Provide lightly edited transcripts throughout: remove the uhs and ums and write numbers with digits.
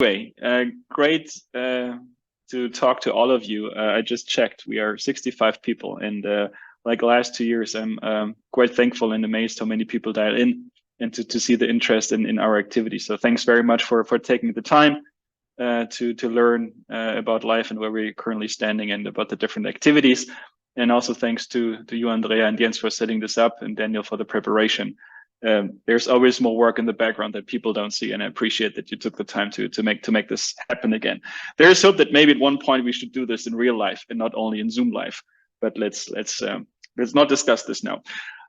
Anyway, great to talk to all of you. I just checked, we are 65 people, and like the last 2 years, I'm quite thankful and amazed how many people dial in and to see the interest in our activity. So thanks very much for taking the time to learn about life and where we're currently standing and about the different activities. And also thanks to you, Andrea and Jens, for setting this up, and Daniel for the preparation. There's always more work in the background that people don't see, and I appreciate that you took the time to make this happen again. There is hope that maybe at one point we should do this in real life and not only in Zoom live. But let's not discuss this now.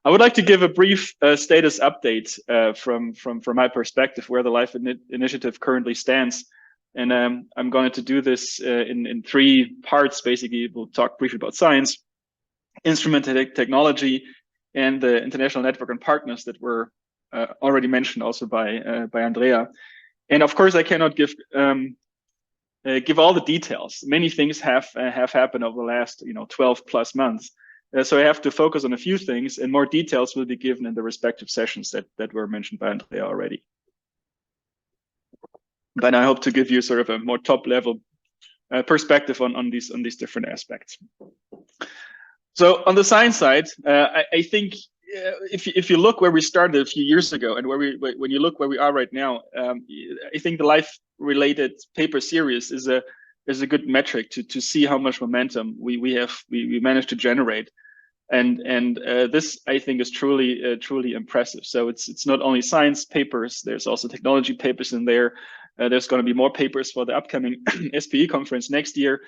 I would like to give a brief status update from my perspective, where the Life Initiative currently stands. And I'm going to do this in 3 parts. Basically, we'll talk briefly about science, instrument technology, and the international network and partners that were already mentioned also by Andrea. And of course, I cannot give all the details. Many things have happened over the last 12 plus months. So I have to focus on a few things, and more details will be given in the respective sessions that were mentioned by Andrea already. But I hope to give you sort of a more top level perspective on these different aspects. So on the science side, I think if you look where we started a few years ago and when you look where we are right now, I think the life-related paper series is a good metric to see how much momentum we managed to generate, and this I think is truly impressive. So it's not only science papers, there's also technology papers in there. There's going to be more papers for the upcoming SPE conference next year,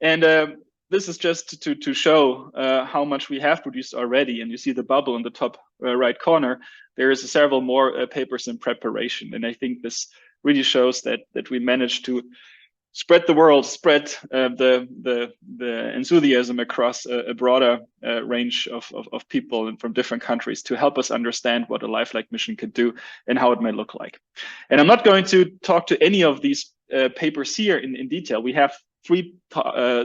and this is just to show how much we have produced already. And you see the bubble in the top right corner. There is several more papers in preparation. And I think this really shows that we managed to spread the world, spread the enthusiasm across a broader range of people and from different countries to help us understand what a lifelike mission could do and how it may look like. And I'm not going to talk to any of these papers here in detail. We have 3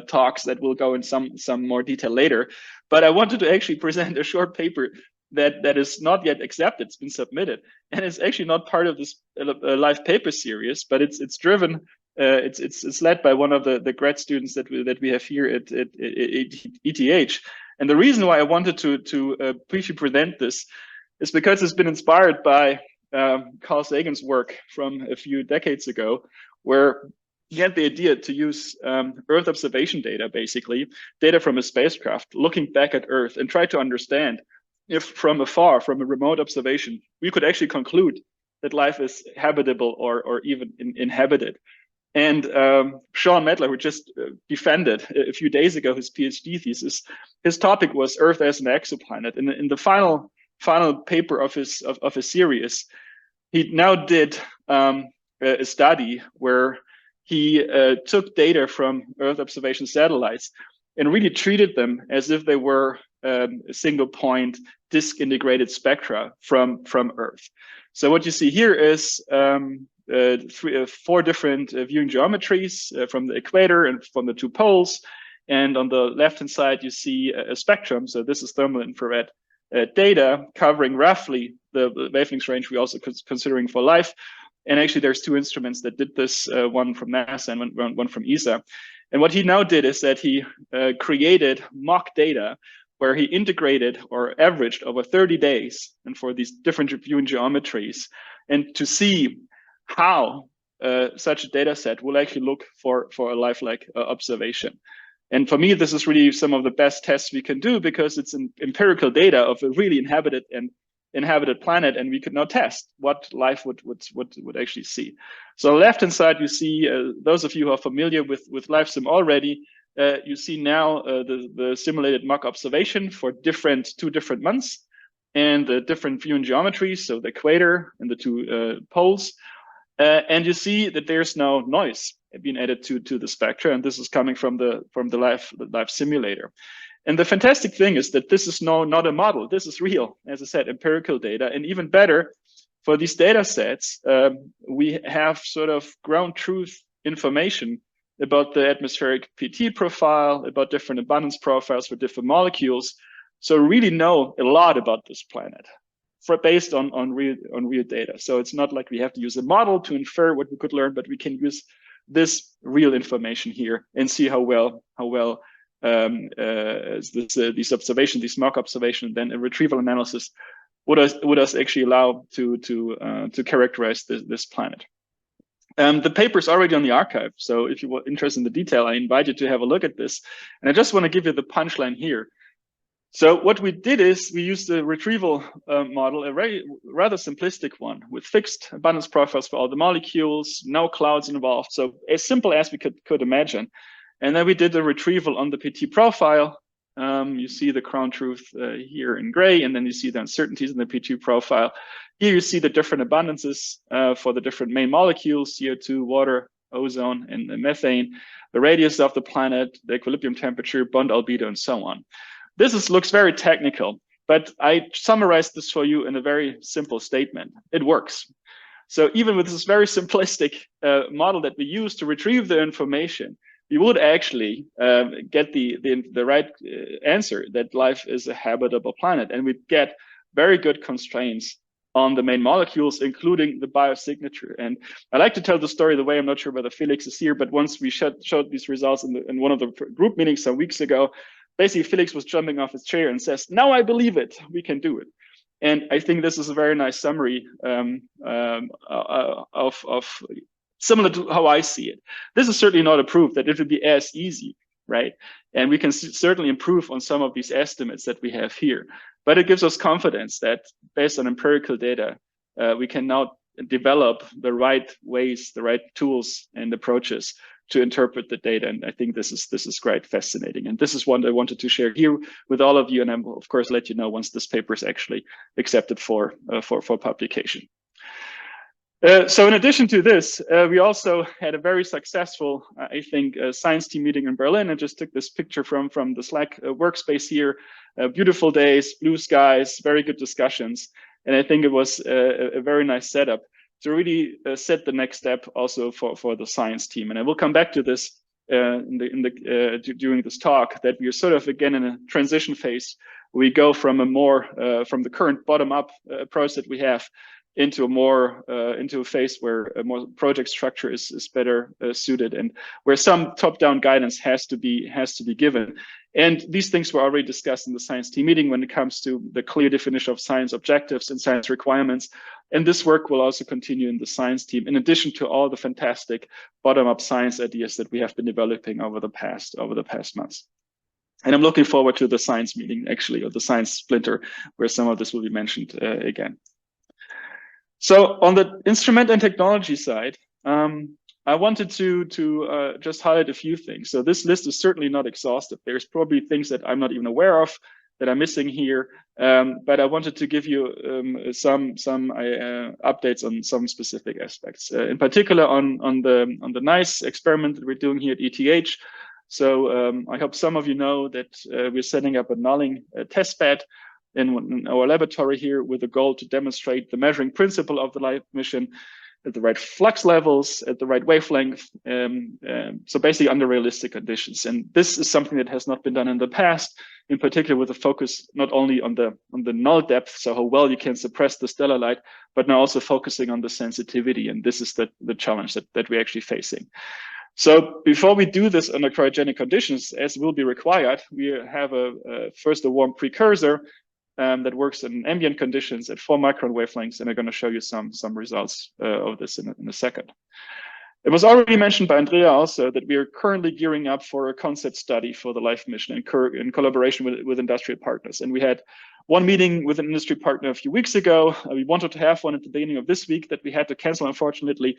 talks that will go in some more detail later, but I wanted to actually present a short paper that is not yet accepted. It's been submitted, and it's actually not part of this live paper series, but it's driven. It's led by one of the grad students that we have here at ETH. And the reason why I wanted to briefly present this is because it's been inspired by Carl Sagan's work from a few decades ago, where he had the idea to use Earth observation data, basically data from a spacecraft, looking back at Earth and try to understand if from afar, from a remote observation, we could actually conclude that life is habitable or even inhabited. And Sean Medler, who just defended a few days ago his PhD thesis, his topic was Earth as an exoplanet. And in the final paper of his series, he now did a study where he took data from Earth observation satellites and really treated them as if they were a single point disk integrated spectra from Earth. So what you see here is 4 different viewing geometries from the equator and from the 2 poles. And on the left-hand side, you see a spectrum. So this is thermal infrared data covering roughly the wavelength range we're also considering for life. And actually, there's 2 instruments that did this, one from NASA and one from ESA. And what he now did is that he created mock data where he integrated or averaged over 30 days and for these different viewing geometries, and to see how such a data set will actually look for a lifelike observation. And for me, this is really some of the best tests we can do, because it's an empirical data of a really inhabited planet, and we could now test what life would actually see. So on the left-hand side, you see those of you who are familiar with LiveSim already. You see now the simulated mock observation for 2 different months and the different viewing geometries, so the equator and the 2 poles. And you see that there's no noise being added to the spectra, and this is coming from the live simulator. And the fantastic thing is that this is not a model. This is real, as I said, empirical data. And even better, for these data sets, we have sort of ground truth information about the atmospheric PT profile, about different abundance profiles for different molecules. So we really know a lot about this planet. based on real data. So it's not like we have to use a model to infer what we could learn, but we can use this real information here and see how well these observations, these mock observations, then a retrieval analysis would us actually allow to characterize this planet. The paper is already on the archive, so if you were interested in the detail, I invite you to have a look at this. And I just want to give you the punchline here. So what we did is we used a retrieval model, a rather simplistic one, with fixed abundance profiles for all the molecules, no clouds involved, so as simple as we could imagine. And then we did a retrieval on the PT profile. You see the crown truth here in gray, and then you see the uncertainties in the PT profile. Here you see the different abundances for the different main molecules, CO2, water, ozone, and methane, the radius of the planet, the equilibrium temperature, bond albedo, and so on. This looks very technical, but I summarized this for you in a very simple statement. It works. So even with this very simplistic model that we use to retrieve the information, you would actually get the right answer that life is a habitable planet, and we get very good constraints on the main molecules, including the biosignature. And I like to tell the story the way, I'm not sure whether Felix is here, but once we showed these results in one of the group meetings some weeks ago, basically Felix was jumping off his chair and says, "Now I believe it, we can do it." And I think this is a very nice summary of similar to how I see it. This is certainly not a proof that it would be as easy, right? And we can certainly improve on some of these estimates that we have here. But it gives us confidence that based on empirical data, we can now develop the right ways, the right tools and approaches to interpret the data. And I think this is quite fascinating. And this is one I wanted to share here with all of you. And I will, of course, let you know once this paper is actually accepted for publication. So in addition to this, we also had a very successful, I think, science team meeting in Berlin. I just took this picture from the Slack workspace here. Beautiful days, blue skies, very good discussions. And I think it was a very nice setup to really set the next step also for the science team. And I will come back to this during this talk, that we are sort of again in a transition phase. We go from a more from the current bottom-up approach that we have into a more into a phase where a more project structure is better suited, and where some top-down guidance has to be given. And these things were already discussed in the science team meeting when it comes to the clear definition of science objectives and science requirements. And this work will also continue in the science team, in addition to all the fantastic bottom-up science ideas that we have been developing over the past months. And I'm looking forward to the science meeting, actually, or the science splinter, where some of this will be mentioned again. So on the instrument and technology side, I wanted to just highlight a few things. So this list is certainly not exhaustive. There's probably things that I'm not even aware of that I'm missing here, but I wanted to give you some updates on some specific aspects. In particular, on the nice experiment that we're doing here at ETH. So I hope some of you know that we're setting up a nulling test bed in our laboratory here, with the goal to demonstrate the measuring principle of the LIFE mission at the right flux levels, at the right wavelength, so basically under realistic conditions. And this is something that has not been done in the past, in particular with a focus not only on the null depth, so how well you can suppress the stellar light, but now also focusing on the sensitivity. And this is the challenge that we're actually facing. So before we do this under cryogenic conditions, as will be required, we have first a warm precursor that works in ambient conditions at 4 micron wavelengths, and I'm going to show you some results of this in a second. It was already mentioned by Andrea also that we are currently gearing up for a concept study for the LIFE mission in collaboration with industrial partners. And we had one meeting with an industry partner a few weeks ago. We wanted to have one at the beginning of this week that we had to cancel, unfortunately,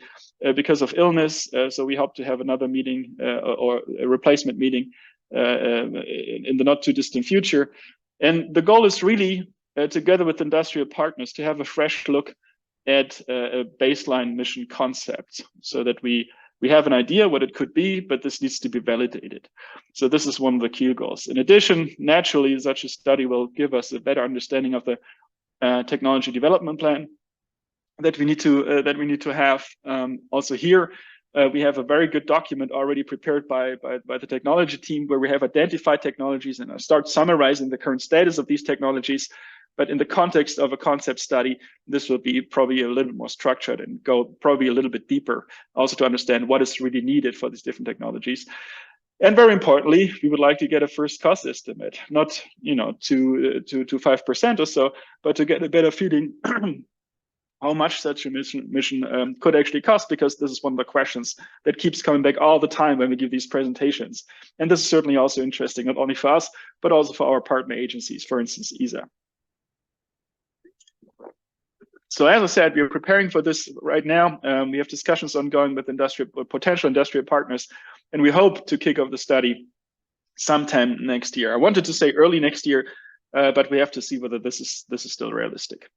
because of illness. So we hope to have another meeting or a replacement meeting in the not too distant future. And the goal is really, together with industrial partners, to have a fresh look at a baseline mission concept, so that we have an idea what it could be, but this needs to be validated. So this is one of the key goals. In addition, naturally, such a study will give us a better understanding of the technology development plan that we need to have. Also here, we have a very good document already prepared by the technology team, where we have identified technologies and start summarizing the current status of these technologies. But in the context of a concept study, this will be probably a little bit more structured and go probably a little bit deeper, also to understand what is really needed for these different technologies. And very importantly, we would like to get a first cost estimate, not to 5% or so, but to get a better feeling how much such a mission could actually cost, because this is one of the questions that keeps coming back all the time when we give these presentations. And this is certainly also interesting, not only for us, but also for our partner agencies, for instance, ESA. So as I said, we are preparing for this right now. We have discussions ongoing with potential industrial partners, and we hope to kick off the study sometime next year. I wanted to say early next year, but we have to see whether this is still realistic.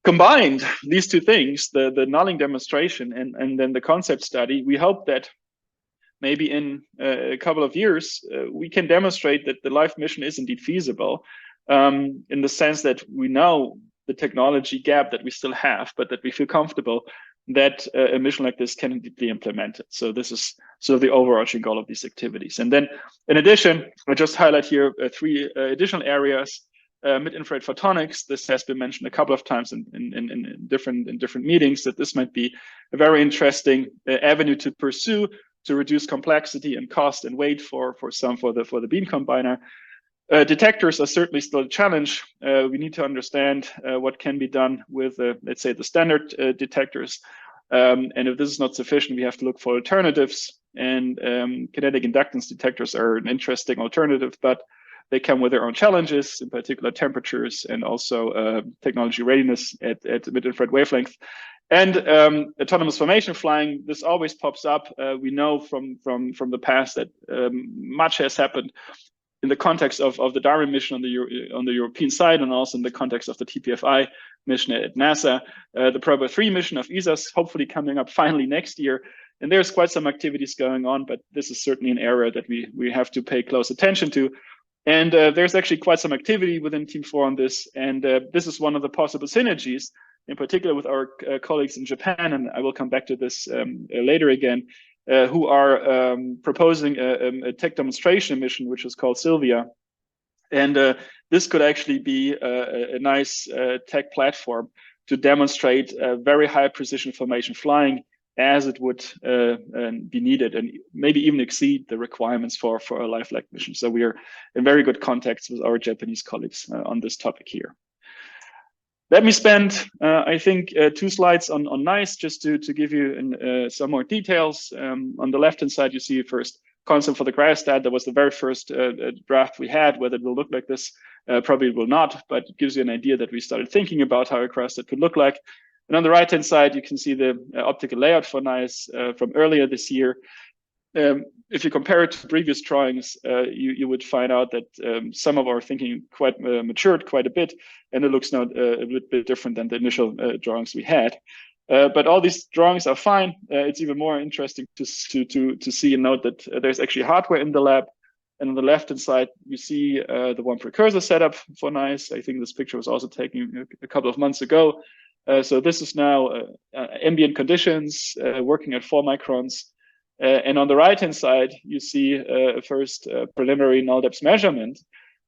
Combined, these two things, the nulling demonstration and then the concept study, we hope that maybe in a couple of years, we can demonstrate that the live mission is indeed feasible, in the sense that we know the technology gap that we still have, but that we feel comfortable that a mission like this can indeed be implemented. So this is sort of the overarching goal of these activities. And then in addition, I just highlight here three additional areas. Mid-infrared photonics, this has been mentioned a couple of times in different meetings, that this might be a very interesting avenue to pursue to reduce complexity and cost and weight for the beam combiner. Detectors are certainly still a challenge. We need to understand what can be done with, let's say, the standard detectors. And if this is not sufficient, we have to look for alternatives. And kinetic inductance detectors are an interesting alternative, but they come with their own challenges, in particular temperatures and also technology readiness at mid-infrared wavelength. And autonomous formation flying, this always pops up. We know from the past that much has happened in the context of the Darwin mission on the European side, and also in the context of the TPFI mission at NASA. The Probe 3 mission of ESA is hopefully coming up finally next year. And there's quite some activities going on, but this is certainly an area that we have to pay close attention to. And there's actually quite some activity within Team 4 on this. And this is one of the possible synergies, in particular with our colleagues in Japan, and I will come back to this later again, who are proposing a tech demonstration mission, which is called Sylvia. And this could actually be a nice tech platform to demonstrate very high precision formation flying as it would be needed, and maybe even exceed the requirements for a lifelike mission. So we are in very good contacts with our Japanese colleagues on this topic here. Let me spend, I think, 2 slides on NICE, just to give you some more details. On the left-hand side, you see first concept for the cryostat. That was the very first draft we had. Whether it will look like this, probably it will not, but it gives you an idea that we started thinking about how a cryostat could look like. And on the right-hand side, you can see the optical layout for NICE from earlier this year. If you compare it to previous drawings, you would find out that some of our thinking quite matured quite a bit, and it looks now a bit different than the initial drawings we had. But all these drawings are fine. It's even more interesting to see and note that there's actually hardware in the lab. And on the left-hand side, you see the one precursor setup for NICE. I think this picture was also taken a couple of months ago. So this is now ambient conditions, working at 4 microns. And on the right-hand side, you see a first preliminary null depth measurement.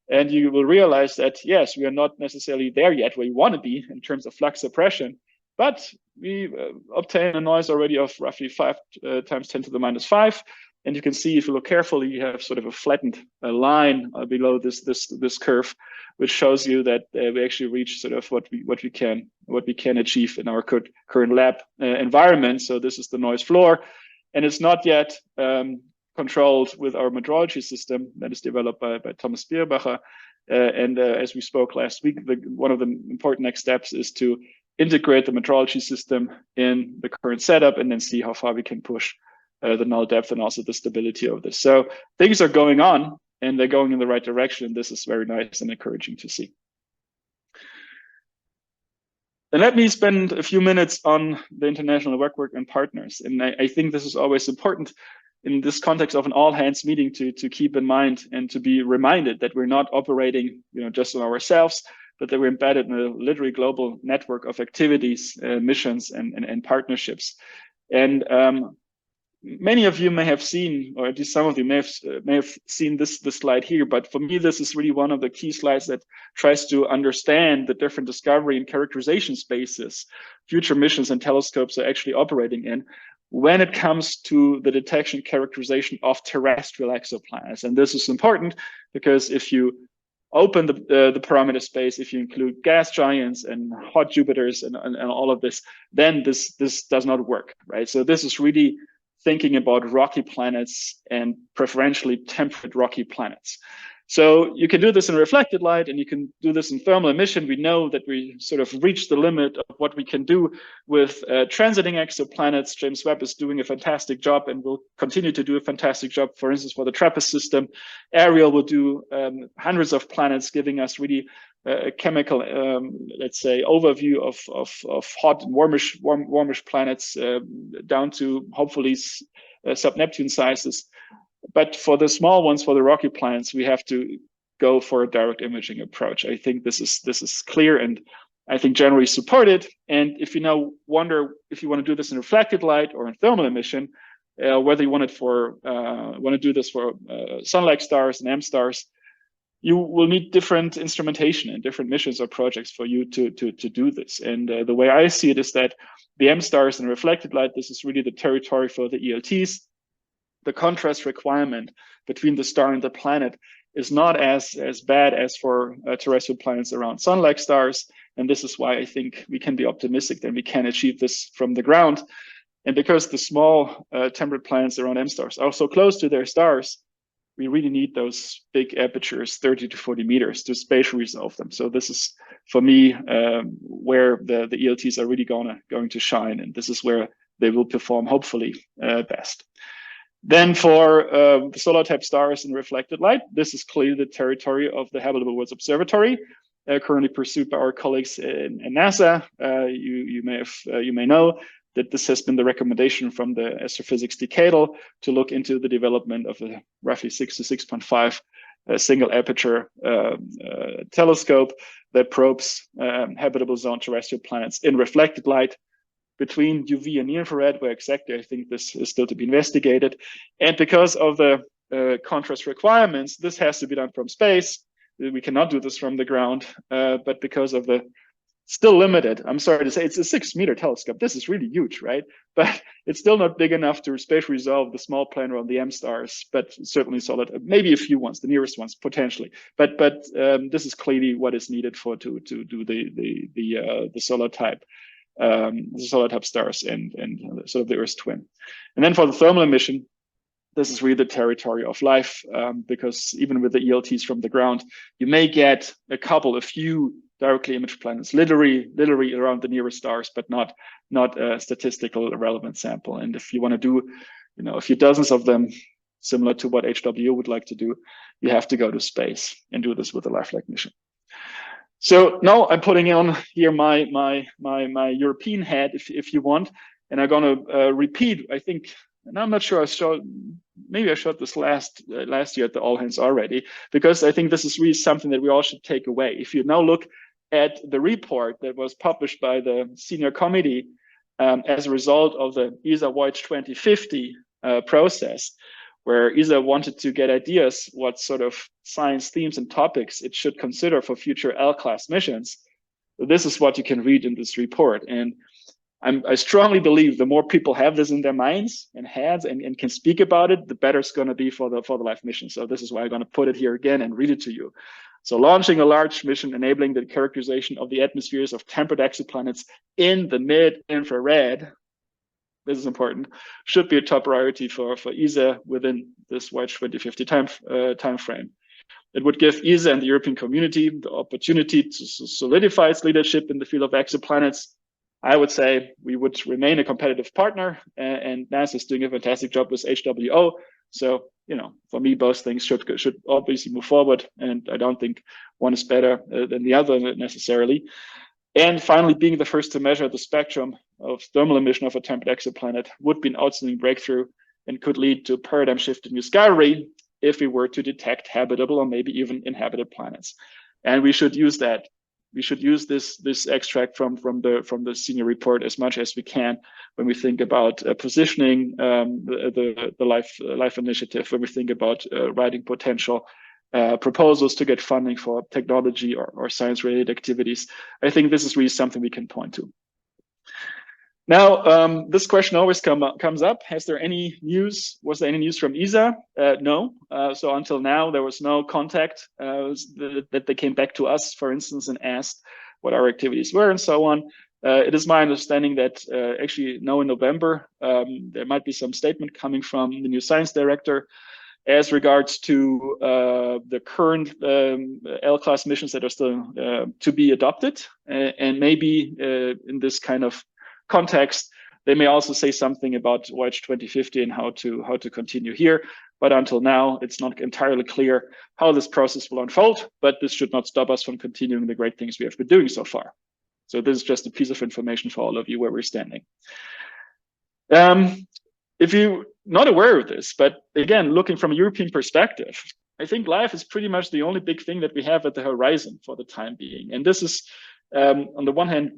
And you will realize that, yes, we are not necessarily there yet where you want to be in terms of flux suppression, but we obtain a noise already of roughly 5 times 10 to the minus 5. And you can see, if you look carefully, you have sort of a flattened line below this curve, which shows you that we actually reach sort of what we can achieve in our current lab environment. So this is the noise floor, and it's not yet controlled with our metrology system that is developed by Thomas Bierbacher. And as we spoke last week, one of the important next steps is to integrate the metrology system in the current setup, and then see how far we can push the null depth and also the stability of this. So things are going on, and they're going in the right direction. This is very nice and encouraging to see. And let me spend a few minutes on the international work and partners. And I think this is always important in this context of an all-hands meeting to keep in mind and to be reminded that we're not operating, just on ourselves, but that we're embedded in a literally global network of activities, missions, and partnerships. And many of you may have seen, or at least some of you may have seen this slide here, but for me, this is really one of the key slides that tries to understand the different discovery and characterization spaces future missions and telescopes are actually operating in when it comes to the detection characterization of terrestrial exoplanets. And this is important because if you open the parameter space, if you include gas giants and hot Jupiters and all of this, then this does not work, right? So this is really thinking about rocky planets and preferentially temperate rocky planets. So you can do this in reflected light and you can do this in thermal emission. We know that we sort of reached the limit of what we can do with transiting exoplanets. James Webb is doing a fantastic job and will continue to do a fantastic job, for instance, for the TRAPPIST system. Ariel will do hundreds of planets, giving us really a chemical, let's say, overview of hot and warmish planets down to hopefully sub-Neptune sizes. But for the small ones, for the rocky planets, we have to go for a direct imaging approach. I think this is clear, and I think generally supported. And if you now wonder if you want to do this in reflected light or in thermal emission, whether you want to do this for sun-like stars and M stars, you will need different instrumentation and different missions or projects for you to do this. And the way I see it is that the M stars and reflected light, this is really the territory for the ELTs. The contrast requirement between the star and the planet is not as bad as for terrestrial planets around sun-like stars. And this is why I think we can be optimistic that we can achieve this from the ground. And because the small temperate planets around M stars are so close to their stars, we really need those big apertures, 30 to 40 meters, to spatially resolve them. So this is, for me, where the ELTs are really going to shine. And this is where they will perform, hopefully, best. Then for the solar type stars in reflected light, this is clearly the territory of the Habitable Worlds Observatory, currently pursued by our colleagues in NASA. You may know that this has been the recommendation from the Astrophysics Decadal to look into the development of a roughly 6 to 6.5 single aperture telescope that probes habitable zone terrestrial planets in reflected light between UV and near-infrared, where exactly I think this is still to be investigated. And because of the contrast requirements, this has to be done from space. We cannot do this from the ground, but because of the still limited, I'm sorry to say, it's a 6-meter telescope. This is really huge, right? But it's still not big enough to spatially resolve the small planet around the M stars, but certainly solid, maybe a few ones, the nearest ones potentially. But this is clearly what is needed to do the solar type. The solar type stars and sort of the Earth's twin. And then for the thermal emission, this is really the territory of life, because even with the ELTs from the ground, you may get a few directly imaged planets, literally around the nearest stars, but not a statistical relevant sample. And if you want to do, a few dozens of them, similar to what HW would like to do, you have to go to space and do this with a lifelike mission. So now I'm putting on here my European hat, if you want, and I'm going to repeat. I think, and I'm not sure maybe I showed this last year at the All Hands already, because I think this is really something that we all should take away. If you now look at the report that was published by the senior committee as a result of the ESA Voyage 2050 process, where ESA wanted to get ideas what sort of science themes and topics it should consider for future L-class missions. This is what you can read in this report. And I strongly believe the more people have this in their minds and heads and can speak about it, the better it's going to be for the life mission. So this is why I'm going to put it here again and read it to you. So launching a large mission enabling the characterization of the atmospheres of temperate exoplanets in the mid-infrared, this is important, should be a top priority for ESA within this Voyage 2050 time frame. It would give ESA and the European community the opportunity to solidify its leadership in the field of exoplanets. I would say we would remain a competitive partner, and NASA is doing a fantastic job with HWO. So, for me, both things should obviously move forward, and I don't think one is better than the other necessarily. And finally, being the first to measure the spectrum of thermal emission of a temperate exoplanet would be an outstanding breakthrough and could lead to a paradigm shift in discovery if we were to detect habitable or maybe even inhabited planets. And we should use that. We should use this extract from the senior report as much as we can when we think about positioning the life initiative, when we think about writing potential proposals to get funding for technology or science-related activities. I think this is really something we can point to. Now, this question always comes up. Has there any news? Was there any news from ESA? No. So until now, there was no contact that they came back to us, for instance, and asked what our activities were and so on. It is my understanding that actually now in November, there might be some statement coming from the new science director as regards to the current L-class missions that are still to be adopted. And maybe in this kind of context, they may also say something about Voyage 2050 and how to continue here. But until now, it's not entirely clear how this process will unfold, but this should not stop us from continuing the great things we have been doing so far. So this is just a piece of information for all of you where we're standing. If you're not aware of this, but again, looking from a European perspective, I think life is pretty much the only big thing that we have at the horizon for the time being. And this is, on the one hand,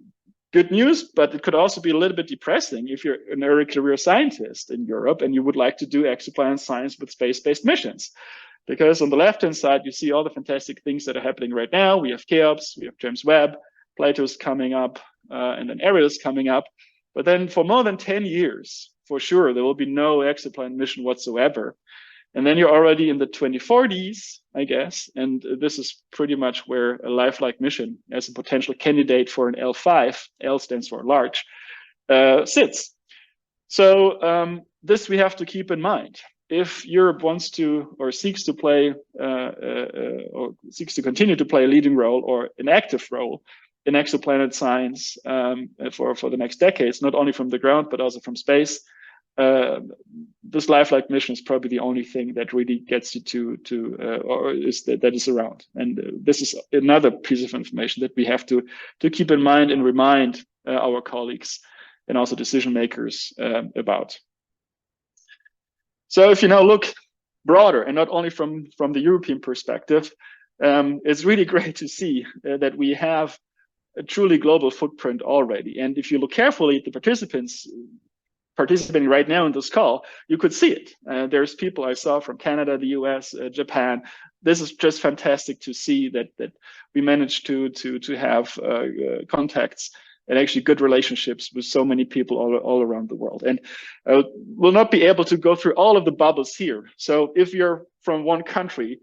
good news, but it could also be a little bit depressing if you're an early career scientist in Europe and you would like to do exoplanet science with space-based missions. Because on the left-hand side, you see all the fantastic things that are happening right now. We have Cheops, we have James Webb, Plato's coming up, and then Ariel is coming up. But then for more than 10 years, for sure, there will be no exoplanet mission whatsoever. And then you're already in the 2040s, I guess. And this is pretty much where a lifelike mission as a potential candidate for an L5, L stands for large, sits. So this we have to keep in mind. If Europe wants to or seeks to play or seeks to continue to play a leading role or an active role in exoplanet science for the next decades, not only from the ground, but also from space, this lifelike mission is probably the only thing that really gets you or is that is around. And this is another piece of information that we have to keep in mind and remind our colleagues and also decision makers about. So if you now look broader and not only from the European perspective, it's really great to see that we have a truly global footprint already. And if you look carefully at the participants participating right now in this call, you could see it. There's people I saw from Canada, the US, Japan. This is just fantastic to see that we managed to have contacts and actually good relationships with so many people all around the world. And we'll not be able to go through all of the bubbles here. So if you're from one country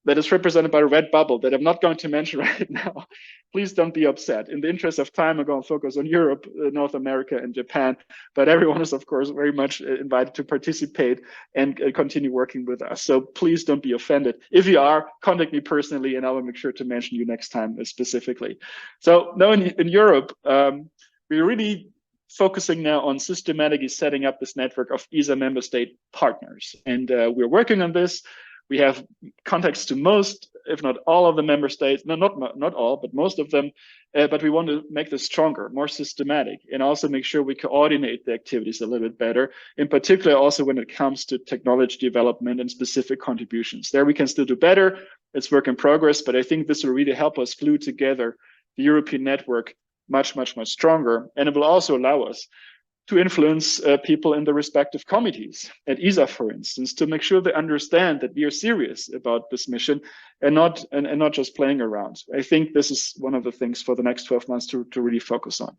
that is represented by a red bubble that I'm not going to mention right now, please don't be upset. In the interest of time, I'm going to focus on Europe, North America, and Japan. But everyone is, of course, very much invited to participate and continue working with us. So please don't be offended. If you are, contact me personally, and I will make sure to mention you next time specifically. So now in Europe, we're really focusing now on systematically setting up this network of ESA member state partners. And we're working on this. We have contacts to most, if not all of the member states, no, not all, but most of them. But we want to make this stronger, more systematic, and also make sure we coordinate the activities a little bit better, in particular also when it comes to technology development and specific contributions. There we can still do better. It's work in progress, but I think this will really help us glue together the European network much, much, much stronger. And it will also allow us to influence people in the respective committees at ESA, for instance, to make sure they understand that we are serious about this mission and not just playing around. I think this is one of the things for the next 12 months to really focus on.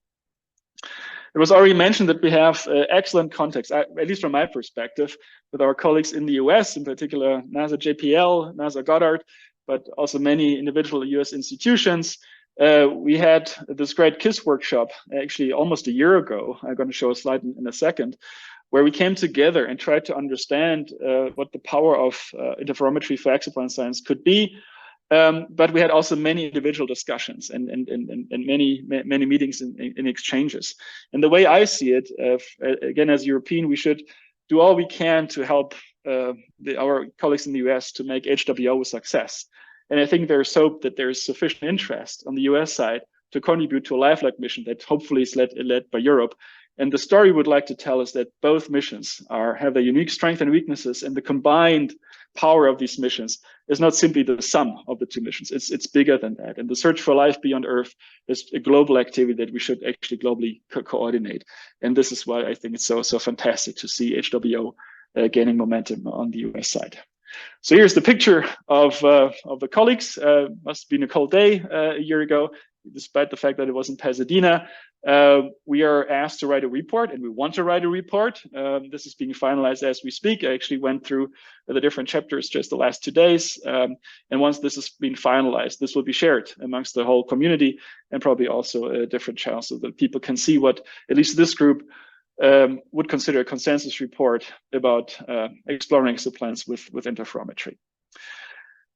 It was already mentioned that we have excellent contacts, at least from my perspective, with our colleagues in the US, in particular NASA JPL, NASA Goddard, but also many individual US institutions. We had this great KISS workshop actually almost a year ago. I'm going to show a slide in a second, where we came together and tried to understand what the power of interferometry for exoplanet science could be. But we had also many individual discussions and many meetings and exchanges. And the way I see it, again, as European, we should do all we can to help our colleagues in the US to make HWO a success. And I think there's hope that there's sufficient interest on the US side to contribute to a lifelike mission that hopefully is led by Europe And the story would like to tell us that both missions have their unique strengths and weaknesses, and the combined power of these missions is not simply the sum of the two missions. It's bigger than that. And the search for life beyond Earth is a global activity that we should actually globally coordinate. And this is why I think it's so fantastic to see HWO gaining momentum on the US side. So here's the picture of the colleagues. Must have been a cold day a year ago, despite the fact that it was in Pasadena. We are asked to write a report, and we want to write a report. This is being finalized as we speak. I actually went through the different chapters just the last 2 days. And once this has been finalized, this will be shared amongst the whole community and probably also different channels so that people can see what at least this group would consider a consensus report about exploring exoplanets with interferometry.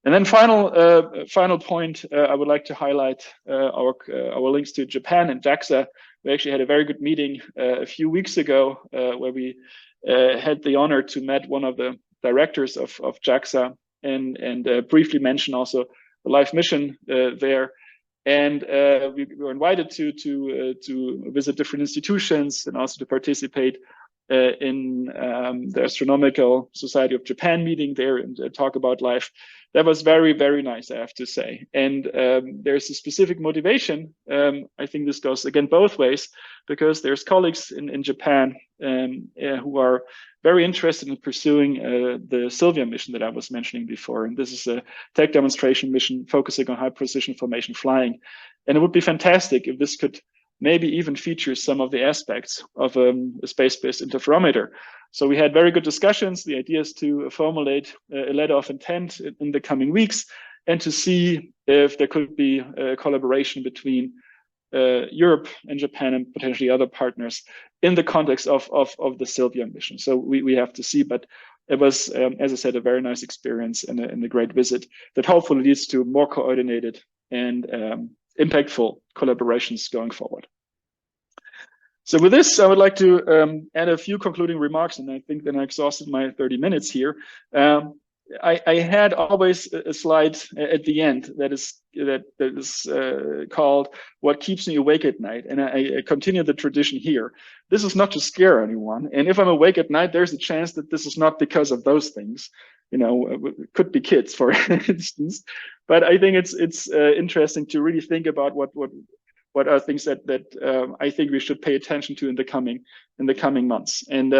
And then final point, I would like to highlight our links to Japan and JAXA. We actually had a very good meeting a few weeks ago where we had the honor to meet one of the directors of JAXA and briefly mention also the live mission there. And we were invited to visit different institutions and also to participate in the Astronomical Society of Japan meeting there and talk about life. That was very, very nice, I have to say. And there's a specific motivation. I think this goes, again, both ways, because there's colleagues in Japan who are very interested in pursuing the Sylvia mission that I was mentioning before. And this is a tech demonstration mission focusing on high precision formation flying. And it would be fantastic if this could maybe even feature some of the aspects of a space-based interferometer. So we had very good discussions. The idea is to formulate a letter of intent in the coming weeks and to see if there could be a collaboration between Europe and Japan and potentially other partners in the context of the Sylvia mission. So we have to see, but it was, as I said, a very nice experience and a great visit that hopefully leads to more coordinated and impactful collaborations going forward. So with this, I would like to add a few concluding remarks, and I think then I exhausted my 30 minutes here. I had always a slide at the end that is called "What Keeps Me Awake at Night," and I continue the tradition here. This is not to scare anyone, and if I'm awake at night, there's a chance that this is not because of those things. You know, it could be kids, for instance. But I think it's interesting to really think about what are things that I think we should pay attention to in the coming months. And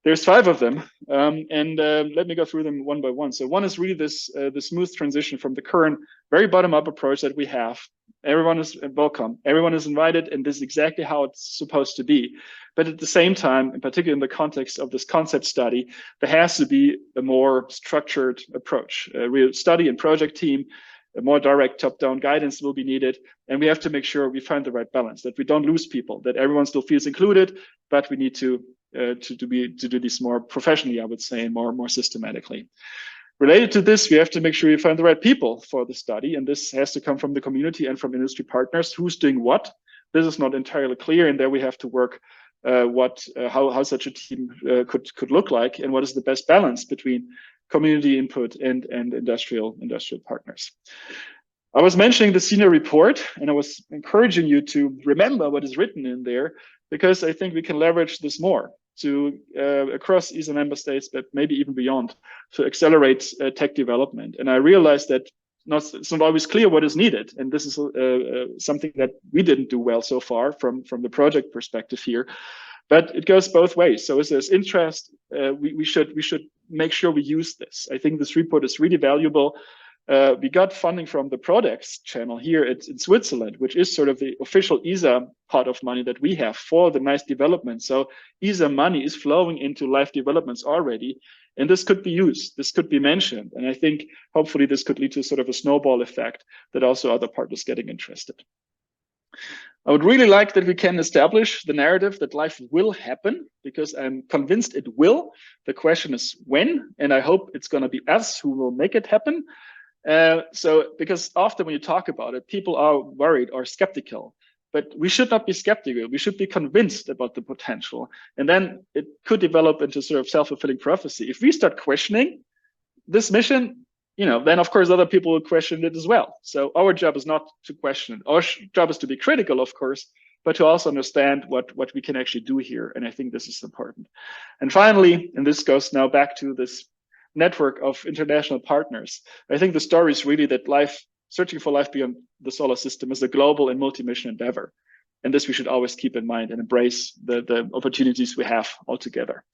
there's 5 of them, let me go through them one by one. So one is really the smooth transition from the current very bottom-up approach that we have. Everyone is welcome, everyone is invited, and this is exactly how it's supposed to be. But at the same time, in particular in the context of this concept study, there has to be a more structured approach. A real study and project team, a more direct top-down guidance will be needed, and we have to make sure we find the right balance, that we don't lose people, that everyone still feels included, but we need to do this more professionally, I would say, and more systematically. Related to this, we have to make sure we find the right people for the study, and this has to come from the community and from industry partners. Who's doing what? This is not entirely clear, and there we have to work how such a team could look like, and what is the best balance between community input and industrial partners. I was mentioning the senior report, and I was encouraging you to remember what is written in there, because I think we can leverage this more to across ESA member states, but maybe even beyond, to accelerate tech development. And I realized that it's not always clear what is needed, and this is something that we didn't do well so far from the project perspective here. But it goes both ways. So as there's interest, we should make sure we use this. I think this report is really valuable. We got funding from the Products channel here in Switzerland, which is sort of the official ESA pot of money that we have for the nice development. So ESA money is flowing into live developments already, and this could be used, this could be mentioned. And I think hopefully this could lead to sort of a snowball effect that also other partners getting interested. I would really like that we can establish the narrative that life will happen, because I'm convinced it will. The question is when, and I hope it's going to be us who will make it happen. Because often when you talk about it, people are worried or skeptical, but we should not be skeptical. We should be convinced about the potential. And then it could develop into sort of self-fulfilling prophecy. If we start questioning this mission, then of course other people will question it as well. So our job is not to question it. Our job is to be critical, of course, but to also understand what we can actually do here. And I think this is important. And finally, and this goes now back to this network of international partners, I think the story is really that searching for life beyond the solar system is a global and multi-mission endeavor. And this we should always keep in mind and embrace the opportunities we have all together.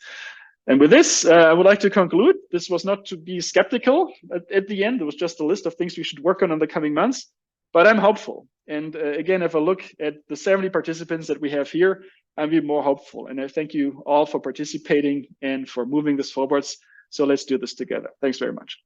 And with this, I would like to conclude. This was not to be skeptical at the end. It was just a list of things we should work on in the coming months. But I'm hopeful. And again, if I look at the 70 participants that we have here, I'm even more hopeful. And I thank you all for participating and for moving this forwards. So let's do this together. Thanks very much.